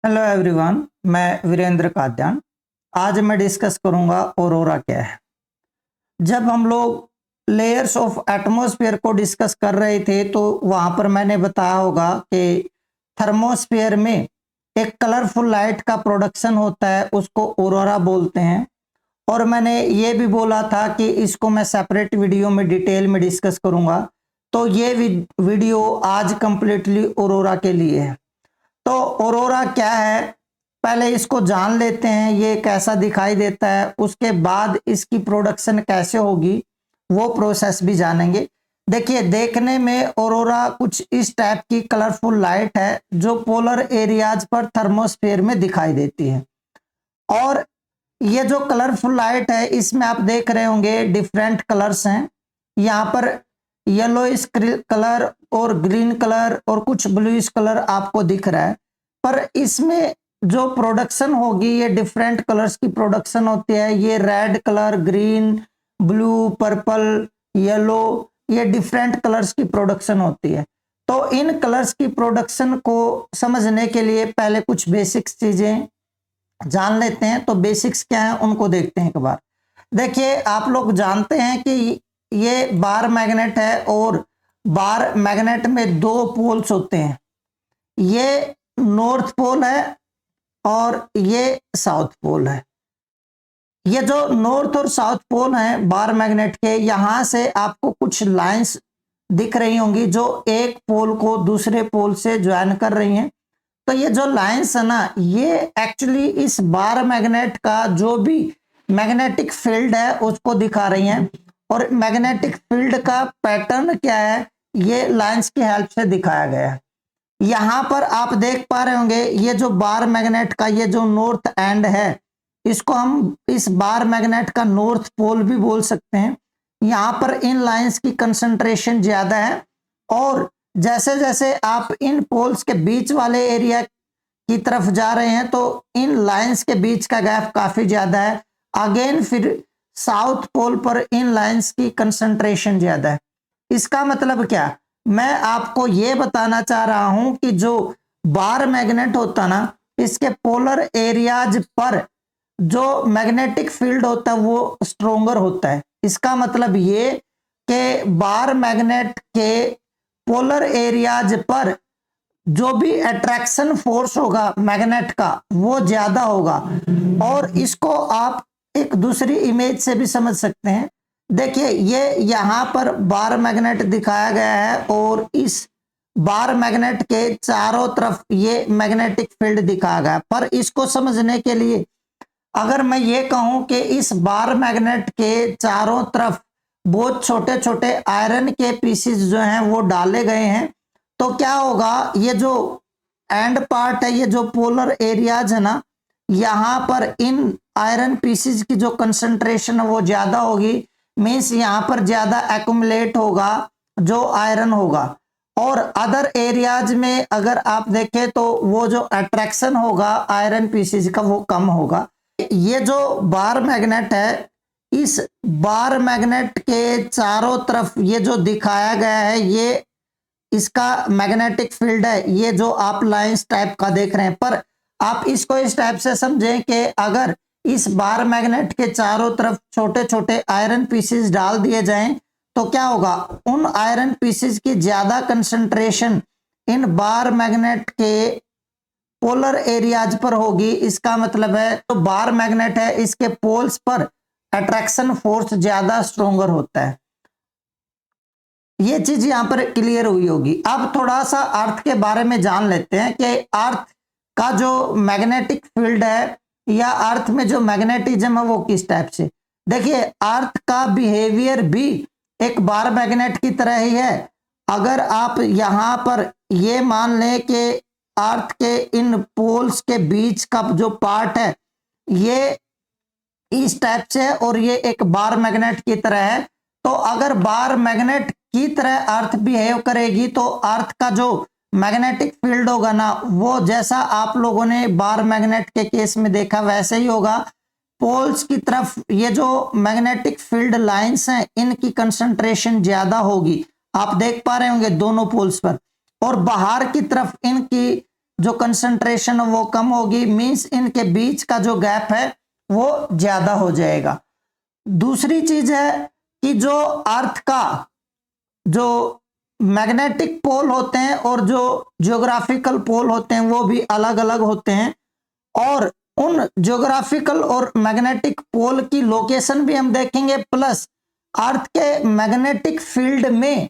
Hello everyone, मैं वीरेंद्र काद्यान। आज मैं डिस्कस करूंगा ऑरोरा क्या है। जब हम लोग लेयर्स ऑफ एटमॉस्फेयर को डिस्कस कर रहे थे तो वहां पर मैंने बताया होगा कि थर्मोस्फेयर में एक कलरफुल लाइट का प्रोडक्शन होता है, उसको ऑरोरा बोलते हैं। और मैंने ये भी बोला था कि इसको मैं सेपरेट वीडियो में डिटेल में डिस्कस करूंगा। तो ये वीडियो आज कंप्लीटली ऑरोरा के लिए है। तो ऑरोरा क्या है, पहले इसको जान लेते हैं, ये कैसा दिखाई देता है, उसके बाद इसकी प्रोडक्शन कैसे होगी वो प्रोसेस भी जानेंगे। देखिए, देखने में ऑरोरा कुछ इस टाइप की कलरफुल लाइट है जो पोलर एरियाज पर थर्मोस्फेयर में दिखाई देती है। और ये जो कलरफुल लाइट है इसमें आप देख रहे होंगे डिफरेंट कलर्स हैं। यहाँ पर येलोइश कलर और ग्रीन कलर और कुछ ब्लूइश कलर आपको दिख रहा है। पर इसमें जो प्रोडक्शन होगी ये डिफरेंट कलर्स की प्रोडक्शन होती है। ये red colour, green, blue, purple, yellow, ये डिफरेंट कलर्स की प्रोडक्शन होती है। तो इन कलर्स की प्रोडक्शन को समझने के लिए पहले कुछ बेसिक्स चीजें जान लेते हैं। तो बेसिक्स क्या है उनको देखते हैं एक बार। देखिए, आप लोग जानते हैं कि ये बार मैग्नेट है और बार मैग्नेट में दो पोल्स होते हैं। ये नॉर्थ पोल है और ये साउथ पोल है। ये जो नॉर्थ और साउथ पोल हैं बार मैग्नेट के, यहां से आपको कुछ लाइंस दिख रही होंगी जो एक पोल को दूसरे पोल से ज्वाइन कर रही हैं। तो ये जो लाइंस है ना, ये एक्चुअली इस बार मैग्नेट का जो भी मैग्नेटिक फील्ड है उसको दिखा रही हैं। और मैग्नेटिक फील्ड का पैटर्न क्या है, ये लाइंस की हेल्प से दिखाया गया है। यहां पर आप देख पा रहे होंगे ये जो बार मैग्नेट का ये जो नॉर्थ एंड है, इसको हम इस बार मैग्नेट का नॉर्थ पोल भी बोल सकते हैं। यहां पर इन लाइंस की कंसंट्रेशन ज्यादा है और जैसे जैसे आप इन पोल्स के बीच वाले एरिया की तरफ जा रहे हैं तो इन लाइंस के बीच का गैप काफी ज्यादा है। अगेन फिर साउथ पोल पर इन लाइंस की कंसंट्रेशन ज्यादा है। इसका मतलब क्या, मैं आपको यह बताना चाह रहा हूं कि जो बार मैग्नेट होता ना, इसके पोलर एरियाज पर जो मैग्नेटिक फील्ड होता है वो स्ट्रोंगर होता है। इसका मतलब ये कि बार मैग्नेट के पोलर एरियाज पर जो भी अट्रैक्शन फोर्स होगा मैग्नेट का वो ज्यादा होगा। और इसको आप एक दूसरी इमेज से भी समझ सकते हैं। देखिए, ये यहां पर बार मैग्नेट दिखाया गया है और इस बार मैग्नेट के चारों तरफ ये मैग्नेटिक फील्ड दिखाया गया है। पर इसको समझने के लिए अगर मैं ये कहूं कि इस बार मैग्नेट के चारों तरफ बहुत छोटे छोटे आयरन के पीसेस जो हैं वो डाले गए हैं, तो क्या होगा, ये जो एंड पार्ट है, ये जो पोलर एरियाज है ना, यहां पर इन आयरन पीसेस की जो कंसंट्रेशन है वो ज्यादा होगी। मींस यहां पर ज्यादा एक्युमुलेट होगा जो आयरन होगा। और अदर एरियाज में अगर आप देखें तो वो जो अट्रैक्शन होगा आयरन पीसेस का वो कम होगा। ये जो बार मैग्नेट है, इस बार मैग्नेट के चारों तरफ ये जो दिखाया गया है ये इसका मैग्नेटिक फील्ड है। ये जो आप लाइंस टाइप का देख रहे हैं, पर आप इसको इस टाइप से समझें कि अगर इस बार मैग्नेट के चारों तरफ छोटे छोटे आयरन पीसेस डाल दिए जाएं तो क्या होगा, उन आयरन पीसेस की ज्यादा कंसंट्रेशन इन बार मैग्नेट के पोलर एरियाज पर होगी। इसका मतलब है तो बार मैग्नेट है इसके पोल्स पर अट्रैक्शन फोर्स ज्यादा स्ट्रोंगर होता है। ये चीज यहां पर क्लियर हुई होगी। अब थोड़ा सा अर्थ के बारे में जान लेते हैं कि अर्थ का जो मैग्नेटिक फील्ड है या अर्थ में जो मैग्नेटिज्म है वो किस टाइप से। देखिए, अर्थ का बिहेवियर भी एक बार मैग्नेट की तरह ही है। अगर आप यहां पर ये मान लें कि अर्थ के इन पोल्स के बीच का जो पार्ट है ये इस टाइप से है और ये एक बार मैग्नेट की तरह है, तो अगर बार मैग्नेट की तरह अर्थ बिहेव करेगी तो अर्थ का जो मैग्नेटिक फील्ड होगा ना, वो जैसा आप लोगों ने बार मैग्नेट के केस में देखा वैसे ही होगा। पोल्स की तरफ ये जो मैग्नेटिक फील्ड लाइंस हैं इनकी कंसंट्रेशन ज्यादा होगी, आप देख पा रहे होंगे दोनों पोल्स पर। और बाहर की तरफ इनकी जो कंसंट्रेशन है वो कम होगी, मींस इनके बीच का जो गैप है वो ज्यादा हो जाएगा। दूसरी चीज है कि जो अर्थ का जो मैग्नेटिक पोल होते हैं और जो ज्योग्राफिकल पोल होते हैं वो भी अलग अलग होते हैं, और उन ज्योग्राफिकल और मैग्नेटिक पोल की लोकेशन भी हम देखेंगे, प्लस अर्थ के मैग्नेटिक फील्ड में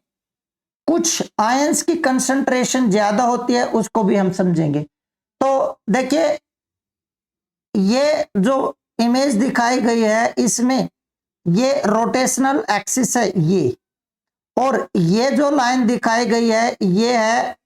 कुछ आयंस की कंसंट्रेशन ज्यादा होती है, उसको भी हम समझेंगे। तो देखिए ये जो इमेज दिखाई गई है इसमें ये रोटेशनल एक्सिस है ये, और ये जो लाइन दिखाई गई है ये है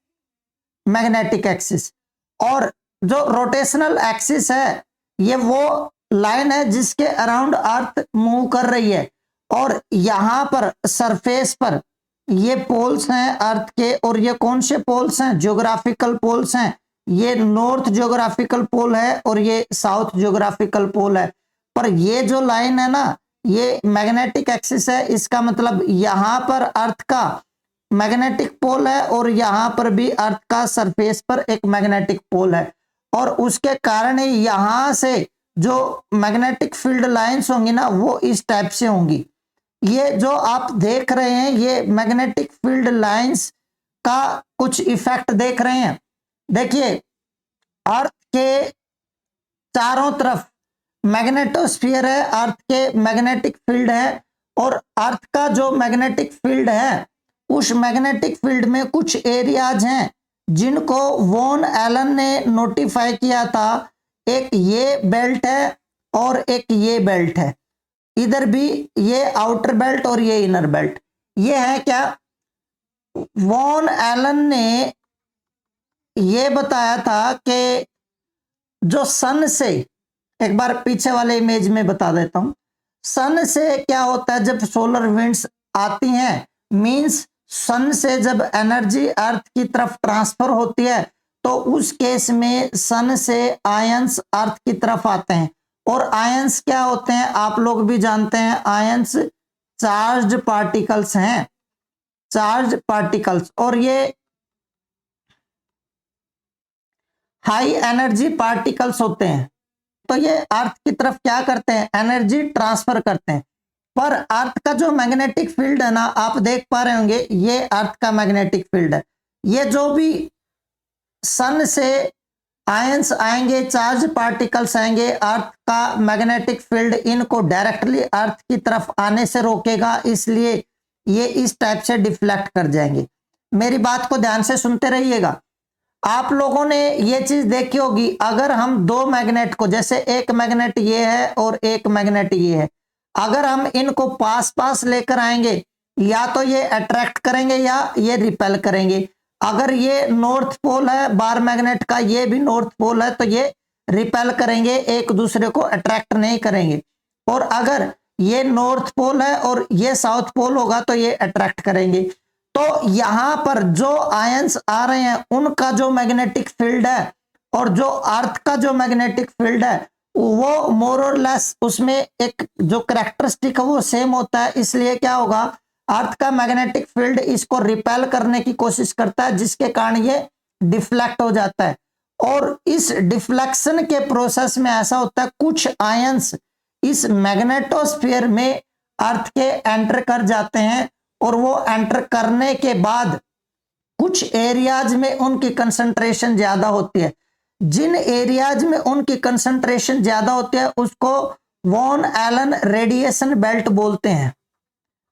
मैग्नेटिक एक्सिस, और जो रोटेशनल एक्सिस है ये वो लाइन है जिसके अराउंड अर्थ मूव कर रही है, और यहां पर सरफेस पर ये पोल्स हैं अर्थ के, और ये कौन से पोल्स हैं? ज्योग्राफिकल पोल्स हैं। ये नॉर्थ ज्योग्राफिकल पोल है और ये साउथ ज्योग्राफिकल पोल है। पर ये जो लाइन है ना ये मैग्नेटिक एक्सिस है, इसका मतलब यहां पर अर्थ का मैग्नेटिक पोल है और यहां पर भी अर्थ का सरफेस पर एक मैग्नेटिक पोल है, और उसके कारण ही यहां से जो मैग्नेटिक फील्ड लाइंस होंगी ना वो इस टाइप से होंगी। ये जो आप देख रहे हैं ये मैग्नेटिक फील्ड लाइंस का कुछ इफेक्ट देख रहे हैं। देखिए अर्थ के चारों तरफ मैग्नेटोस्फीयर है, अर्थ के मैग्नेटिक फील्ड है, और अर्थ का जो मैग्नेटिक फील्ड है उस मैग्नेटिक फील्ड में कुछ एरियाज हैं जिनको वॉन एलन ने नोटिफाई किया था। एक ये बेल्ट है और एक ये बेल्ट है, इधर भी ये आउटर बेल्ट और ये इनर बेल्ट। ये है क्या? वॉन एलन ने ये बताया था कि जो सन से, एक बार पीछे वाले इमेज में बता देता हूं, सन से क्या होता है जब सोलर विंड्स आती हैं, मींस सन से जब एनर्जी अर्थ की तरफ ट्रांसफर होती है तो उस केस में सन से आयंस अर्थ की तरफ आते हैं, और आयंस क्या होते हैं आप लोग भी जानते हैं, आयंस चार्ज्ड पार्टिकल्स हैं, चार्ज पार्टिकल्स, और ये हाई एनर्जी पार्टिकल्स होते हैं। तो ये अर्थ की तरफ क्या करते हैं? एनर्जी ट्रांसफर करते हैं। पर अर्थ का जो मैग्नेटिक फील्ड है ना आप देख पा रहे होंगे ये अर्थ का मैग्नेटिक फील्ड है। ये जो भी सन से आयंस आएंगे, चार्ज पार्टिकल्स आएंगे, अर्थ का मैग्नेटिक फील्ड इनको डायरेक्टली अर्थ की तरफ आने से रोकेगा, इसलिए ये इस टाइप से डिफ्लेक्ट कर जाएंगे। मेरी बात को ध्यान से सुनते रहिएगा। आप लोगों ने ये चीज देखी होगी, अगर हम दो मैग्नेट को, जैसे एक मैग्नेट ये है और एक मैग्नेट ये है, अगर हम इनको पास पास लेकर आएंगे या तो ये अट्रैक्ट करेंगे या ये रिपेल करेंगे। अगर ये नॉर्थ पोल है बार मैग्नेट का, ये भी नॉर्थ पोल है, तो ये रिपेल करेंगे, एक दूसरे को अट्रैक्ट नहीं करेंगे। और अगर ये नॉर्थ पोल है और ये साउथ पोल होगा तो ये अट्रैक्ट करेंगे। तो यहां पर जो आयंस आ रहे हैं उनका जो मैग्नेटिक फील्ड है और जो अर्थ का जो मैग्नेटिक फील्ड है वो मोर और लेस उसमें एक जो कैरेक्टरिस्टिक है वो सेम होता है। इसलिए क्या होगा, अर्थ का मैग्नेटिक फील्ड इसको रिपेल करने की कोशिश करता है, जिसके कारण ये डिफ्लेक्ट हो जाता है। और इस डिफ्लेक्शन के प्रोसेस में ऐसा होता है कुछ आयंस इस मैग्नेटोस्फीयर में अर्थ के एंटर कर जाते हैं, और वो एंटर करने के बाद कुछ एरियाज में उनकी कंसंट्रेशन ज्यादा होती है। जिन एरियाज में उनकी कंसंट्रेशन ज्यादा होती है उसको वॉन एलन रेडिएशन बेल्ट बोलते हैं।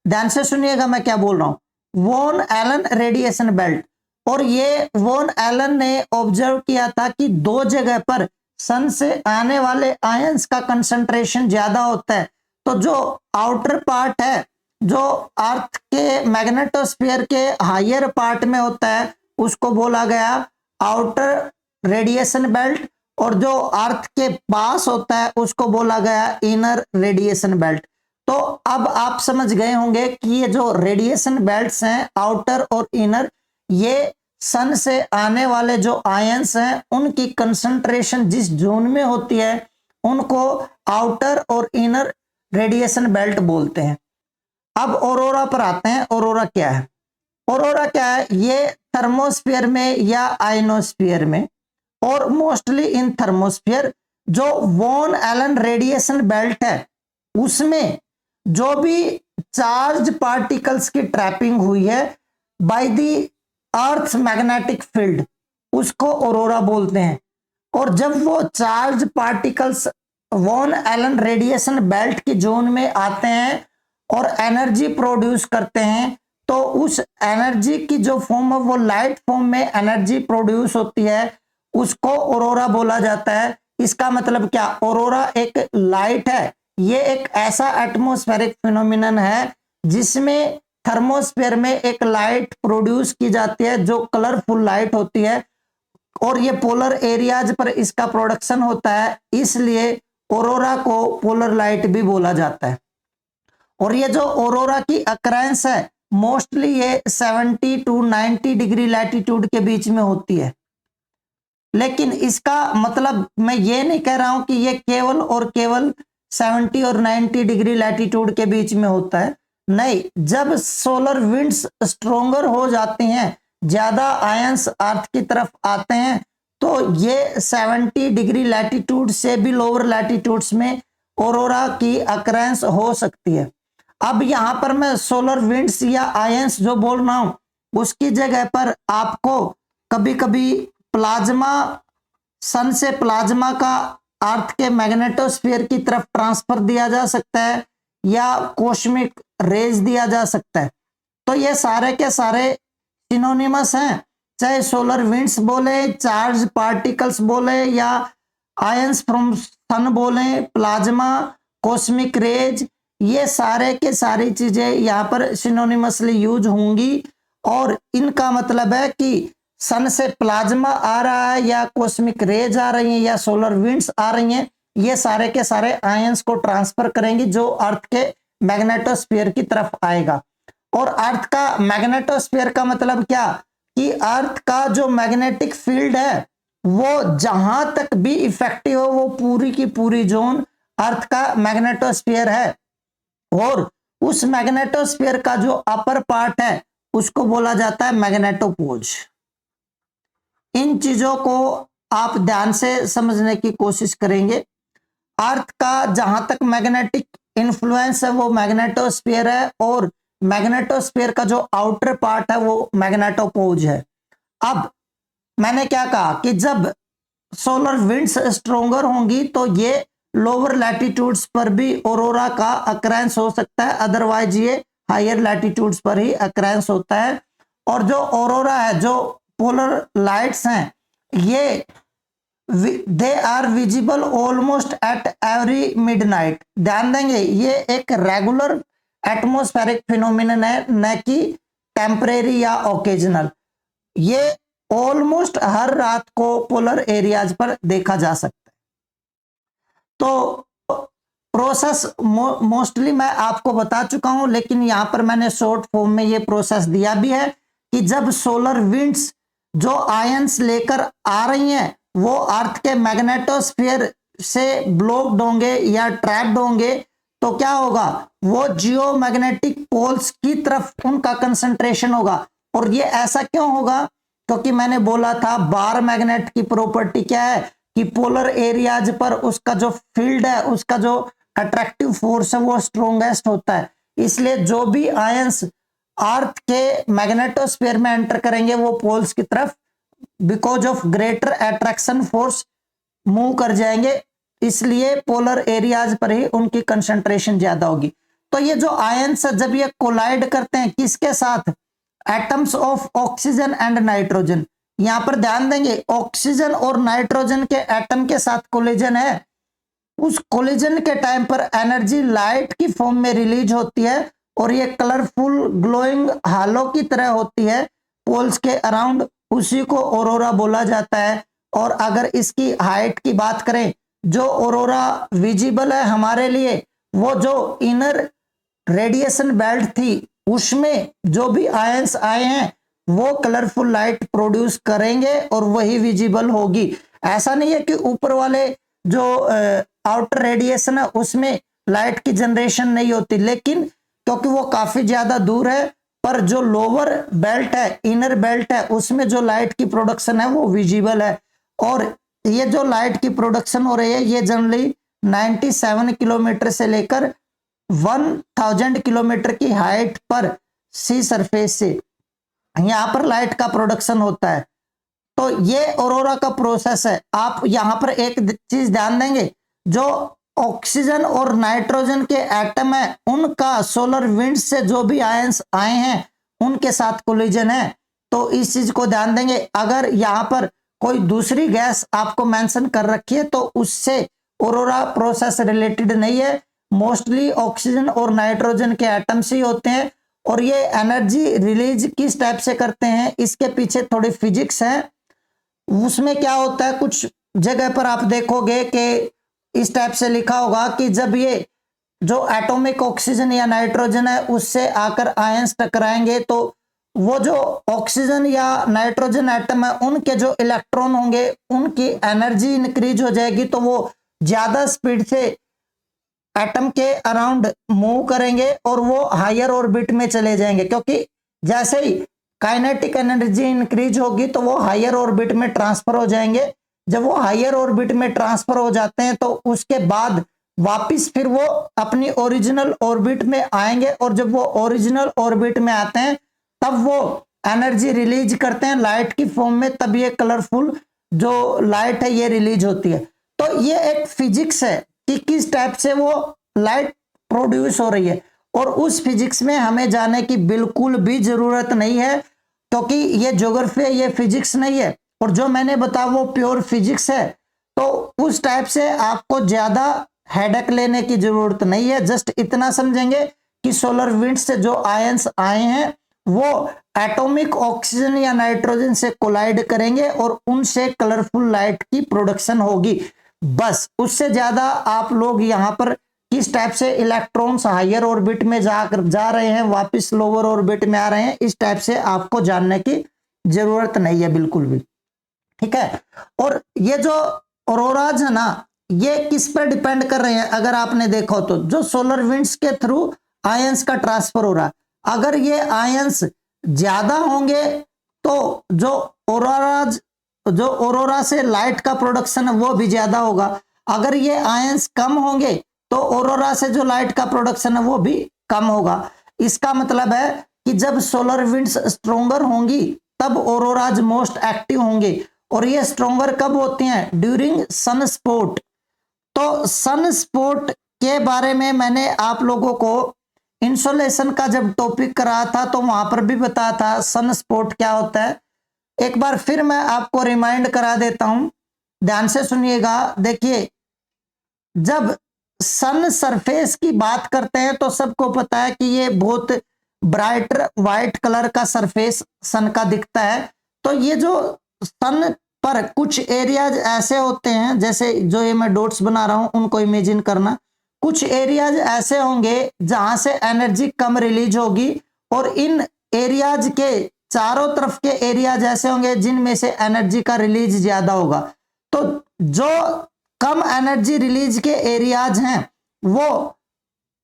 ध्यान से सुनिएगा मैं क्या बोल रहा हूं, वॉन एलन रेडिएशन बेल्ट। और ये वॉन एलन ने ऑब्जर्व किया था कि दो जगह पर सन से आने वाले आयंस का कंसंट्रेशन ज्यादा होता है। तो जो आउटर पार्ट है जो अर्थ के मैग्नेटोस्फीयर के हायर पार्ट में होता है उसको बोला गया आउटर रेडिएशन बेल्ट, और जो अर्थ के पास होता है उसको बोला गया इनर रेडिएशन बेल्ट। तो अब आप समझ गए होंगे कि ये जो रेडिएशन बेल्ट्स हैं आउटर और इनर, ये सन से आने वाले जो आयंस हैं उनकी कंसंट्रेशन जिस जोन में होती है उनको आउटर और इनर रेडिएशन बेल्ट बोलते हैं। अब ऑरोरा पर आते हैं। ऑरोरा क्या है? ऑरोरा क्या है? ये थर्मोस्फीयर में या आयनोस्फीयर में और मोस्टली इन थर्मोस्फियर। जो वॉन एलन रेडिएशन बेल्ट है उसमें जो भी चार्ज पार्टिकल्स की ट्रैपिंग हुई है by the earth magnetic field, उसको ऑरोरा बोलते हैं। और जब वो charge particles Van Allen radiation belt की जोन में आते हैं और एनर्जी प्रोड्यूस करते हैं, तो उस एनर्जी की जो फॉर्म है वो लाइट फॉर्म में एनर्जी प्रोड्यूस होती है, उसको ऑरोरा बोला जाता है। इसका मतलब क्या, ऑरोरा एक लाइट है, ये एक ऐसा एटमॉस्फेरिक फिनोमिनन है जिसमें थर्मोस्फेयर में एक लाइट प्रोड्यूस की जाती है जो कलरफुल लाइट होती है, और ये पोलर एरियाज पर इसका प्रोडक्शन होता है, इसलिए ऑरोरा को पोलर लाइट भी बोला जाता है। और ये जो ऑरोरा की अकरेंस है मोस्टली ये 70 टू 90 डिग्री लैटिट्यूड के बीच में होती है। लेकिन इसका मतलब मैं ये नहीं कह रहा हूं कि ये केवल और केवल 70 और 90 डिग्री लैटिट्यूड के बीच में होता है, नहीं। जब सोलर विंड्स स्ट्रोंगर हो जाते हैं, ज्यादा आयंस अर्थ की तरफ आते हैं, तो ये 70 डिग्री लैटिट्यूड से भी लोअर लैटिट्यूड्स में ऑरोरा की अकरेंस हो सकती है। अब यहां पर मैं सोलर विंड्स या आयंस जो बोल रहा हूं उसकी जगह पर आपको कभी कभी प्लाज्मा, सन से प्लाज्मा का अर्थ के मैग्नेटोस्फीयर की तरफ ट्रांसफर दिया जा सकता है या कॉस्मिक रेज दिया जा सकता है। तो ये सारे के सारे सिनोनिमस हैं, चाहे सोलर विंड्स बोले, चार्ज पार्टिकल्स बोले, या आयंस फ्रॉम सन बोले, प्लाज्मा, कॉस्मिक रेज, ये सारे के सारी चीजें यहाँ पर सिनोनिमसली यूज होंगी। और इनका मतलब है कि सन से प्लाज्मा आ रहा है या कॉस्मिक रेज आ रही है या सोलर विंड्स आ रही हैं, ये सारे के सारे आयंस को ट्रांसफर करेंगे जो अर्थ के मैग्नेटोस्फीयर की तरफ आएगा। और अर्थ का मैग्नेटोस्फीयर का मतलब क्या, कि अर्थ का जो मैग्नेटिक फील्ड है वो जहां तक भी इफेक्टिव हो वो पूरी की पूरी जोन अर्थ का मैग्नेटोस्फीयर है। और उस मैग्नेटोस्फीयर का जो अपर पार्ट है उसको बोला जाता है मैग्नेटोपोज। इन चीजों को आप ध्यान से समझने की कोशिश करेंगे। अर्थ का जहां तक मैग्नेटिक इन्फ्लुएंस है वो मैग्नेटोस्फीयर है, और मैग्नेटोस्फीयर का जो आउटर पार्ट है वो मैग्नेटोपोज है। अब मैंने क्या कहा कि जब सोलर विंड्स स्ट्रोंगर होंगी तो ये लोअर लैटिट्यूड्स पर भी ऑरोरा का अकरेंस हो सकता है, अदरवाइज ये हायर लैटिट्यूड्स पर ही अकरेंस होता है। और जो ऑरोरा है, जो पोलर लाइट्स हैं, ये they are visible almost at every midnight. ध्यान देंगे ये एक रेगुलर एटमॉस्फेरिक फिनोमिनन है, न कि टेम्परेरी या ओकेजनल। ये ऑलमोस्ट हर रात को पोलर एरियाज पर देखा जा सकता है। तो प्रोसेस मोस्टली मैं आपको बता चुका हूं, लेकिन यहां पर मैंने शॉर्ट फॉर्म में ये प्रोसेस दिया भी है कि जब सोलर विंड्स जो आयंस लेकर आ रही हैं वो अर्थ के मैग्नेटोस्फीयर से ब्लॉक्ड होंगे या ट्रैप्ड होंगे, तो क्या होगा, वो जियोमैग्नेटिक पोल्स की तरफ उनका कंसंट्रेशन होगा। और ये ऐसा क्यों होगा, क्योंकि मैंने बोला था बार मैग्नेट की प्रॉपर्टी क्या है कि पोलर एरियाज पर उसका जो फील्ड है, उसका जो अट्रैक्टिव फोर्स है वो स्ट्रोंगेस्ट होता है। इसलिए जो भी आयंस अर्थ के मैग्नेटोस्फीयर में एंटर करेंगे वो पोल्स की तरफ because of greater attraction force move कर जाएंगे, इसलिए पोलर एरियाज पर ही उनकी कंसंट्रेशन ज्यादा होगी। तो ये जो आयंस जब ये कोलाइड करते हैं किसके साथ, atoms of oxygen and nitrogen. यहां पर ध्यान देंगे ऑक्सीजन और नाइट्रोजन के एटम के साथ कोलिजन है। उस कोलिजन के टाइम पर एनर्जी लाइट की फॉर्म में रिलीज होती है और ये कलरफुल ग्लोइंग हालो की तरह होती है पोल्स के अराउंड, उसी को ऑरोरा बोला जाता है। और अगर इसकी हाइट की बात करें, जो ऑरोरा विजिबल है हमारे लिए, वो जो इनर रेडिएशन बेल्ट थी उसमें जो भी आयंस आए हैं वो कलरफुल लाइट प्रोड्यूस करेंगे और वही विजिबल होगी। ऐसा नहीं है कि ऊपर वाले जो आउटर रेडिएशन है उसमें लाइट की जनरेशन नहीं होती, लेकिन क्योंकि वो काफी ज्यादा दूर है, पर जो लोअर बेल्ट है, इनर बेल्ट है, उसमें जो लाइट की प्रोडक्शन है वो विजिबल है। और ये जो लाइट की प्रोडक्शन हो रही है ये जनरली 97 किलोमीटर से लेकर 1000 किलोमीटर की हाइट पर सी सरफेस से यहां पर लाइट का प्रोडक्शन होता है। तो ये ऑरोरा का प्रोसेस है। आप यहां पर एक चीज ध्यान देंगे, जो ऑक्सीजन और नाइट्रोजन के एटम है उनका सोलर विंड से जो भी आयंस आए हैं उनके साथ कोलिजन है। तो इस चीज को ध्यान देंगे। अगर यहां पर कोई दूसरी गैस आपको मेंशन कर रखी है तो उससे ऑरोरा प्रोसेस रिलेटेड नहीं है। मोस्टली ऑक्सीजन और नाइट्रोजन के एटम्स ही होते हैं। और ये एनर्जी रिलीज किस टाइप से करते हैं, इसके पीछे थोड़ी फिजिक्स है। उसमें क्या होता है, कुछ जगह पर आप देखोगे कि इस टाइप से लिखा होगा कि जब ये जो एटॉमिक ऑक्सीजन या नाइट्रोजन है उससे आकर आयंस टकराएंगे तो वो जो ऑक्सीजन या नाइट्रोजन एटम है उनके जो इलेक्ट्रॉन होंगे उनकी एनर्जी इंक्रीज हो जाएगी, तो वो ज्यादा स्पीड से एटम के अराउंड मूव करेंगे और वो हायर ऑर्बिट में चले जाएंगे। क्योंकि जैसे ही काइनेटिक एनर्जी इंक्रीज होगी तो वो हायर ऑर्बिट में ट्रांसफर हो जाएंगे। जब वो हायर ऑर्बिट में ट्रांसफर हो जाते हैं तो उसके बाद वापिस फिर वो अपनी ओरिजिनल ऑर्बिट में आएंगे, और जब वो ओरिजिनल ऑर्बिट में आते हैं तब वो एनर्जी रिलीज करते हैं लाइट की फॉर्म में, तब ये कलरफुल जो लाइट है ये रिलीज होती है। तो ये एक फिजिक्स है कि किस टाइप से वो लाइट प्रोड्यूस हो रही है, और उस फिजिक्स में हमें जाने की बिल्कुल भी जरूरत नहीं है क्योंकि ये ज्योग्राफी है, ये फिजिक्स नहीं है। और जो मैंने बताया वो प्योर फिजिक्स है। तो उस टाइप से आपको ज्यादा हेडेक लेने की जरूरत नहीं है। जस्ट इतना समझेंगे कि सोलर विंड से जो आयंस आए हैं वो एटॉमिक ऑक्सीजन या नाइट्रोजन से कोलाइड करेंगे और उनसे कलरफुल लाइट की प्रोडक्शन होगी। बस उससे ज्यादा आप लोग यहां पर किस टाइप से इलेक्ट्रॉन्स हायर ऑर्बिट में जा रहे हैं, वापस लोअर ऑर्बिट में आ रहे हैं, इस टाइप से आपको जानने की जरूरत नहीं है बिल्कुल भी। ठीक है। और ये जो ऑरोराज है ना, ये किस पर डिपेंड कर रहे हैं, अगर आपने देखा तो जो सोलर विंड्स के थ्रू आयंस का ट्रांसफर हो रहा है, अगर ये आयंस ज्यादा होंगे तो जो ऑरोरा से लाइट का प्रोडक्शन है वो भी ज्यादा होगा। अगर ये आयंस कम होंगे तो ऑरोरा से जो लाइट का प्रोडक्शन है वो भी कम होगा। इसका मतलब है कि जब सोलर विंड्स स्ट्रोंगर होंगी तब ऑरोराज मोस्ट एक्टिव होंगे, और ये स्ट्रोंगर कब होती हैं, ड्यूरिंग सन स्पॉट। तो सन स्पॉट के बारे में मैंने आप लोगों को इंसोलेशन का जब टॉपिक कराया था तो वहां पर भी बताया था सन स्पॉट क्या होता है। एक बार फिर मैं आपको रिमाइंड करा देता हूं, ध्यान से सुनिएगा। देखिए, जब सन सरफेस की बात करते हैं तो सबको पता है कि ये बहुत ब्राइटर व्हाइट कलर का सरफेस सन का दिखता है। तो ये जो सन पर कुछ एरियाज ऐसे होते हैं, जैसे जो ये मैं डॉट्स बना रहा हूं उनको इमेजिन करना, कुछ एरियाज ऐसे होंगे जहां से एनर्जी कम रिलीज होगी, और इन एरियाज के चारों तरफ के एरियाज ऐसे होंगे जिनमें से एनर्जी का रिलीज ज्यादा होगा। तो जो कम एनर्जी रिलीज के एरियाज हैं वो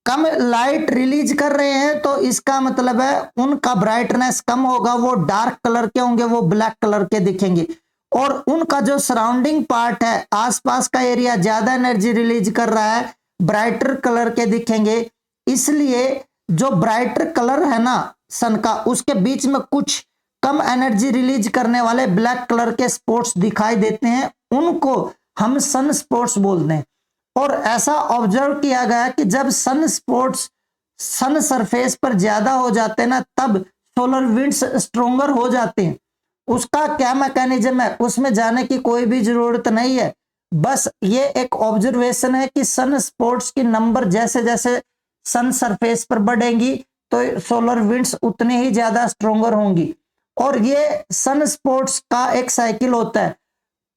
कम लाइट रिलीज कर रहे हैं, तो इसका मतलब है उनका ब्राइटनेस कम होगा, वो डार्क कलर के होंगे, वो ब्लैक कलर के दिखेंगे। और उनका जो सराउंडिंग पार्ट है, आसपास का एरिया ज्यादा एनर्जी रिलीज कर रहा है, ब्राइटर कलर के दिखेंगे। इसलिए जो ब्राइटर कलर है ना सन का, उसके बीच में कुछ कम एनर्जी रिलीज करने वाले ब्लैक कलर के स्पॉट्स दिखाई देते हैं, उनको हम सन स्पॉट्स बोलते हैं। और ऐसा ऑब्जर्व किया गया कि जब सन स्पॉट्स सन सरफेस पर ज्यादा हो जाते हैं ना, तब सोलर विंड्स स्ट्रोंगर हो जाते हैं। उसका क्या मैकेनिज्म है उसमें जाने की कोई भी जरूरत नहीं है। बस ये एक ऑब्जर्वेशन है कि सन स्पॉट्स की नंबर जैसे जैसे सन सरफेस पर बढ़ेंगी तो सोलर विंड्स उतने ही ज्यादा स्ट्रोंगर होंगी। और ये सन स्पॉट्स का एक साइकिल होता है।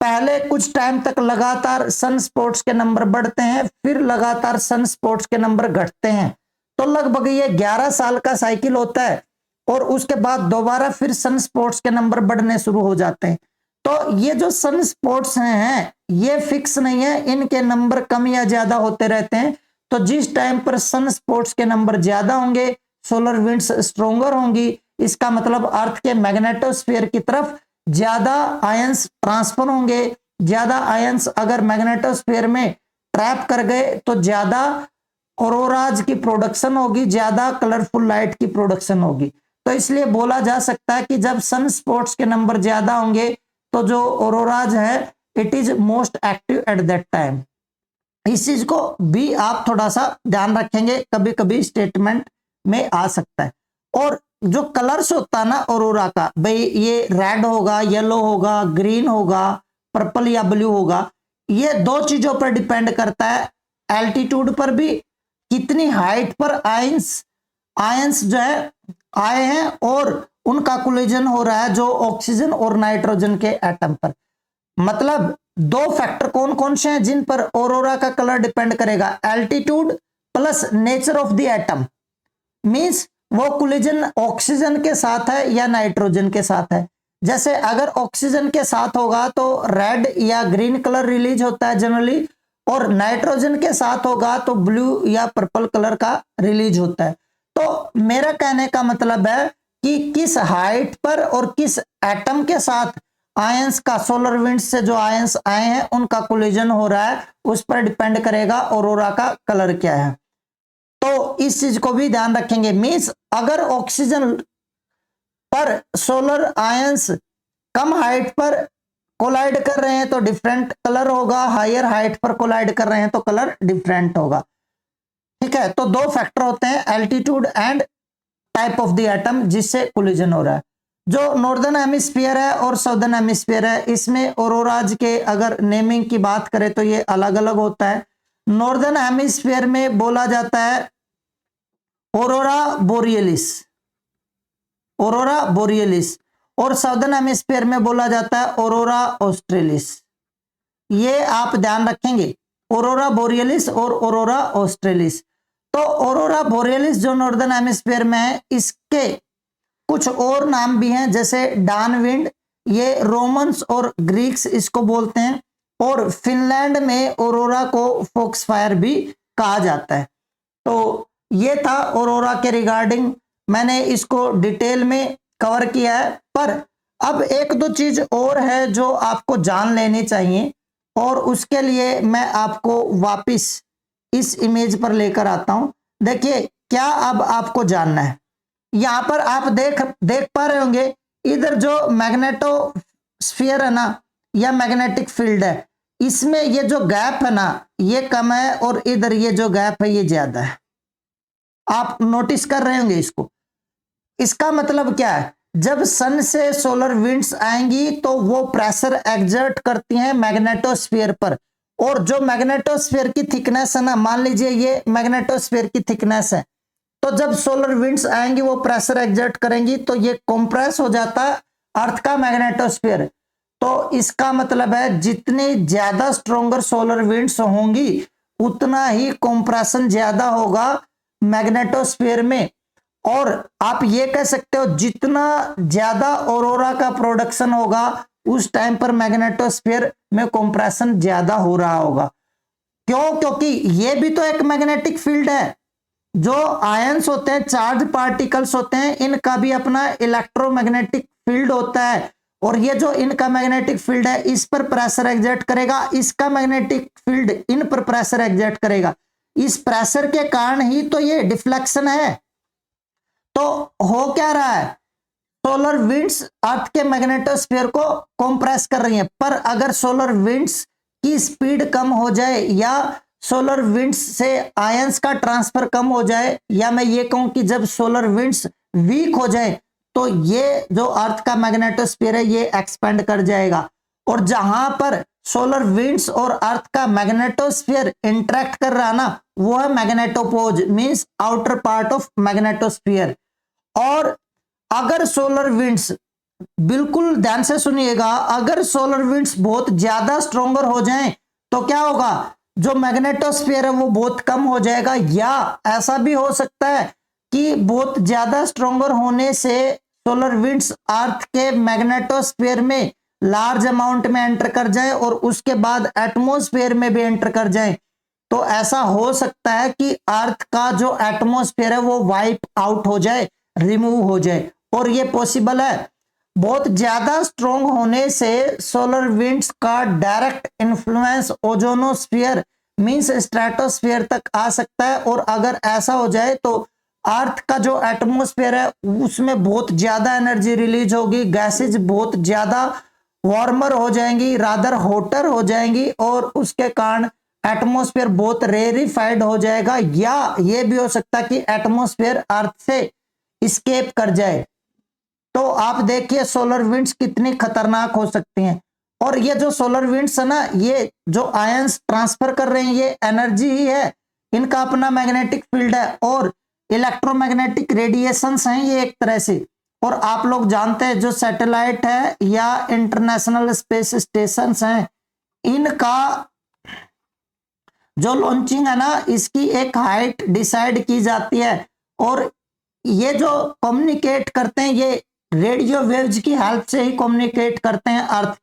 पहले कुछ टाइम तक लगातार सन स्पॉट्स के नंबर बढ़ते हैं, फिर लगातार सन स्पॉट्स के नंबर घटते हैं। तो लगभग ये 11 साल का साइकिल होता है, और उसके बाद दोबारा फिर सन स्पॉट्स के नंबर बढ़ने शुरू हो जाते हैं। तो ये जो सन स्पॉट्स हैं ये फिक्स नहीं है, इनके नंबर कम या ज्यादा होते रहते हैं। तो जिस टाइम पर सन स्पॉट्स के नंबर ज्यादा होंगे, सोलर विंड्स स्ट्रोंगर होंगी, इसका मतलब अर्थ के मैग्नेटोस्फीयर की तरफ ज्यादा आयंस ट्रांसफर होंगे, ज्यादा आयंस अगर मैग्नेटोस्फीयर में ट्रैप कर गए तो ज्यादा ऑरोराज की प्रोडक्शन होगी, ज्यादा कलरफुल लाइट की प्रोडक्शन होगी। तो इसलिए बोला जा सकता है कि जब सन स्पॉट्स के नंबर ज्यादा होंगे तो जो ऑरोराज है it is most active at that time. इस चीज को भी आप थोड़ा सा ध्यान रखेंगे, कभी कभी स्टेटमेंट में आ सकता है। और जो कलर्स होता है ना ऑरोरा का, भाई ये रेड होगा, येलो होगा, ग्रीन होगा, पर्पल या ब्लू होगा, ये दो चीजों पर डिपेंड करता है, एल्टीट्यूड पर भी, कितनी हाइट पर आयंस जो है आए हैं और उनका कोलिजन हो रहा है जो ऑक्सीजन और नाइट्रोजन के एटम पर। मतलब दो फैक्टर कौन कौन से हैं जिन पर ऑरोरा का कलर डिपेंड करेगा, altitude plus nature of the atom, means वो कोलिजन ऑक्सीजन के साथ है या नाइट्रोजन के साथ है। जैसे अगर ऑक्सीजन के साथ होगा तो रेड या ग्रीन कलर रिलीज होता है जनरली, और नाइट्रोजन के साथ होगा तो ब्लू या पर्पल कलर का रिलीज होता है। तो मेरा कहने का मतलब है कि किस हाइट पर और किस एटम के साथ आयंस का, सोलर विंड से जो आयंस आए हैं उनका कोलिजन हो रहा है, उस पर डिपेंड करेगा ऑरोरा का कलर क्या है। तो इस चीज को भी ध्यान रखेंगे। मींस अगर ऑक्सीजन पर सोलर आयंस कम हाइट पर कोलाइड कर रहे हैं तो डिफरेंट कलर होगा, हायर हाइट पर कोलाइड कर रहे हैं तो कलर डिफरेंट होगा। ठीक है, तो दो फैक्टर होते हैं, altitude and type of the atom जिससे कोलिजन हो रहा है। जो नॉर्दर्न हेमिस्फीयर है और साउदर्न हेमिस्फीयर है, इसमें ऑरोराज के अगर नेमिंग की बात करें तो ये अलग अलग होता है। नॉर्दर्न हेमिस्फीयर में बोला जाता है ऑरोरा बोरियलिस, ऑरोरा बोरियलिस, और साउदर्न हेमिस्फीयर में बोला जाता है ऑरोरा ऑस्ट्रेलिस। ये आप ध्यान रखेंगे, ऑरोरा बोरियलिस और ऑरोरा ऑस्ट्रेलिस। तो ऑरोरा बोरियलिस जो नॉर्दर्न हेमिस्फीयर में है, इसके कुछ और नाम भी हैं, जैसे डान विंड, ये रोमन्स और ग्रीक्स इसको बोलते हैं, और फिनलैंड में ऑरोरा को फोक्स फायर भी कहा जाता है। तो ये था ऑरोरा के रिगार्डिंग, मैंने इसको डिटेल में कवर किया है। पर अब एक दो चीज और है जो आपको जान लेनी चाहिए, और उसके लिए मैं आपको वापस इस इमेज पर लेकर आता हूं। देखिए क्या अब आपको जानना है, यहां पर आप देख पा रहे होंगे, इधर जो मैग्नेटोस्फीयर है ना या मैग्नेटिक फील्ड है, इसमें ये जो गैप है ना ये कम है, और इधर ये जो गैप है ये ज्यादा है। आप नोटिस कर रहे होंगे इसको। इसका मतलब क्या है, जब सन से सोलर विंड्स आएंगी तो वो प्रेशर एक्सर्ट करती हैं मैग्नेटोस्फीयर पर, और जो मैग्नेटोस्फीयर की थिकनेस है ना, मान लीजिए ये मैग्नेटोस्फीयर की थिकनेस है, तो जब सोलर विंड्स आएंगी वो प्रेशर एक्सर्ट करेंगी तो ये कंप्रेस हो जाता है अर्थ का मैग्नेटोस्फीयर। तो इसका मतलब है जितनी ज्यादा स्ट्रोंगर सोलर विंड्स होंगी उतना ही कंप्रेशन ज्यादा होगा मैग्नेटोस्फीयर में। और आप ये कह सकते हो जितना ज्यादा ऑरोरा का प्रोडक्शन होगा उस टाइम पर मैग्नेटोस्फीयर में कंप्रेशन ज्यादा हो रहा होगा। क्यों? क्योंकि ये भी तो एक मैग्नेटिक फील्ड है। जो आयंस होते हैं, चार्ज पार्टिकल्स होते हैं, इनका भी अपना इलेक्ट्रोमैग्नेटिक फील्ड होता है, और ये जो इनका मैग्नेटिक फील्ड है इस पर प्रेशर एक्सर्ट करेगा, इसका मैग्नेटिक फील्ड इन पर प्रेशर एक्सर्ट करेगा। इस प्रेशर के कारण ही तो ये डिफ्लेक्शन है। तो हो क्या रहा है, सोलर विंड्स अर्थ के मैग्नेटोस्फीयर को कंप्रेस कर रही हैं। पर अगर सोलर विंड्स की स्पीड कम हो जाए या सोलर विंड्स से आयंस का ट्रांसफर कम हो जाए, या मैं ये कहूं कि जब सोलर विंड्स वीक हो जाए तो ये जो अर्थ का मैग्नेटोस्फीयर है ये एक्सपेंड कर जाएगा। और जहां पर सोलर विंड्स और अर्थ का मैग्नेटोस्फीयर इंटरेक्ट कर रहा ना वो है magnetopause, means outer part of magnetosphere. और अगर सोलर विंड्स, बिल्कुल ध्यान से सुनिएगा, अगर सोलर विंड्स बहुत ज्यादा स्ट्रोंगर हो जाएं तो क्या होगा, जो मैग्नेटोस्फीयर है वो बहुत कम हो जाएगा। या ऐसा भी हो सकता है कि बहुत ज्यादा स्ट्रोंगर होने से सोलर विंड्स अर्थ के मैग्नेटोस्फीयर में लार्ज अमाउंट में एंटर कर जाए और उसके बाद एटमॉस्फेयर में भी एंटर कर जाए। तो ऐसा हो सकता है कि अर्थ का जो एटमॉस्फेयर है वो वाइप आउट हो जाए, रिमूव हो जाए, और ये पॉसिबल है। बहुत ज्यादा स्ट्रोंग होने से सोलर विंड्स का direct influence ozonosphere means stratosphere तक आ सकता है, और अगर ऐसा हो जाए तो अर्थ का जो एटमॉस्फेयर है उसमें बहुत ज्यादा एनर्जी रिलीज होगी, गैसेज बहुत ज्यादा वार्मर हो जाएंगी, रादर होटर हो जाएंगी, और उसके कारण एटमॉस्फेयर बहुत रेरिफाइड हो जाएगा, या ये भी हो सकता है कि एटमॉस्फेयर अर्थ से स्केप कर जाए। तो आप देखिए सोलर विंड्स कितनी खतरनाक हो सकती हैं। और ये जो सोलर विंड्स है ना, ये जो आयंस ट्रांसफर कर रहे हैं ये एनर्जी ही है, इनका अपना मैग्नेटिक फील्ड है और इलेक्ट्रोमैग्नेटिक रेडिएशंस हैं ये एक तरह से। और आप लोग जानते हैं जो सैटेलाइट है या इंटरनेशनल स्पेस स्टेशन हैं, इनका जो लॉन्चिंग है ना, इसकी एक हाइट डिसाइड की जाती है, और ये जो कम्युनिकेट करते हैं ये रेडियो वेव्स की हेल्प से ही कम्युनिकेट करते हैं अर्थ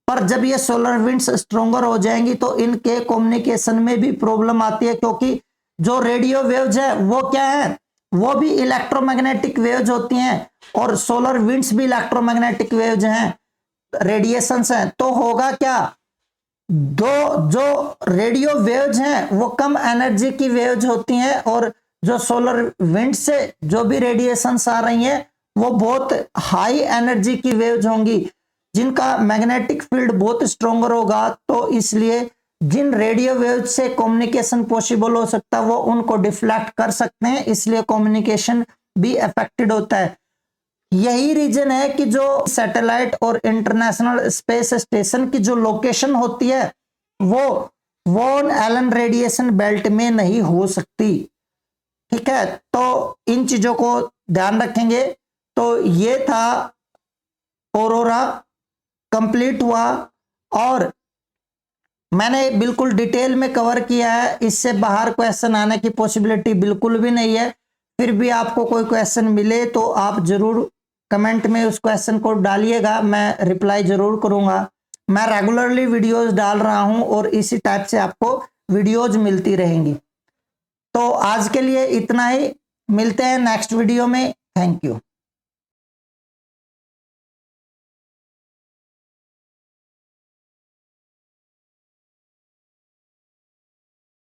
पर जब ये सोलर विंड्स स्ट्रोंगर हो जाएंगी तो इनके कम्युनिकेशन में भी प्रॉब्लम आती है, क्योंकि जो रेडियो वेव्स है वो क्या है, वो भी इलेक्ट्रोमैग्नेटिक वेव्स होती हैं, और सोलर विंड्स भी इलेक्ट्रोमैग्नेटिक वेव्स हैं, रेडिएशंस हैं। तो होगा क्या, दो जो रेडियो वेव्स हैं वो कम एनर्जी की वेव्स होती हैं, और जो सोलर विंड से जो भी रेडिएशंस आ रही हैं वो बहुत हाई एनर्जी की वेव्स होंगी, जिनका मैग्नेटिक फील्ड बहुत स्ट्रोंगर होगा। तो इसलिए जिन रेडियो वेव्स से कम्युनिकेशन पॉसिबल हो सकता है वो उनको डिफ्लेक्ट कर सकते हैं, इसलिए कम्युनिकेशन भी अफेक्टेड होता है। यही रीजन है कि जो सैटेलाइट और इंटरनेशनल स्पेस स्टेशन की जो लोकेशन होती है वो वॉन एलन रेडिएशन बेल्ट में नहीं हो सकती। ठीक है, तो इन चीजों को ध्यान रखेंगे। तो ये था ऑरोरा, कंप्लीट हुआ, और मैंने बिल्कुल डिटेल में कवर किया है, इससे बाहर क्वेश्चन आने की पॉसिबिलिटी बिल्कुल भी नहीं है। फिर भी आपको कोई क्वेश्चन मिले तो आप जरूर कमेंट में उस क्वेश्चन को डालिएगा, मैं रिप्लाई जरूर करूंगा। मैं रेगुलरली वीडियोस डाल रहा हूं और इसी टाइप से आपको वीडियोज मिलती रहेंगी। तो आज के लिए इतना ही, मिलते हैं नेक्स्ट वीडियो में। Thank you.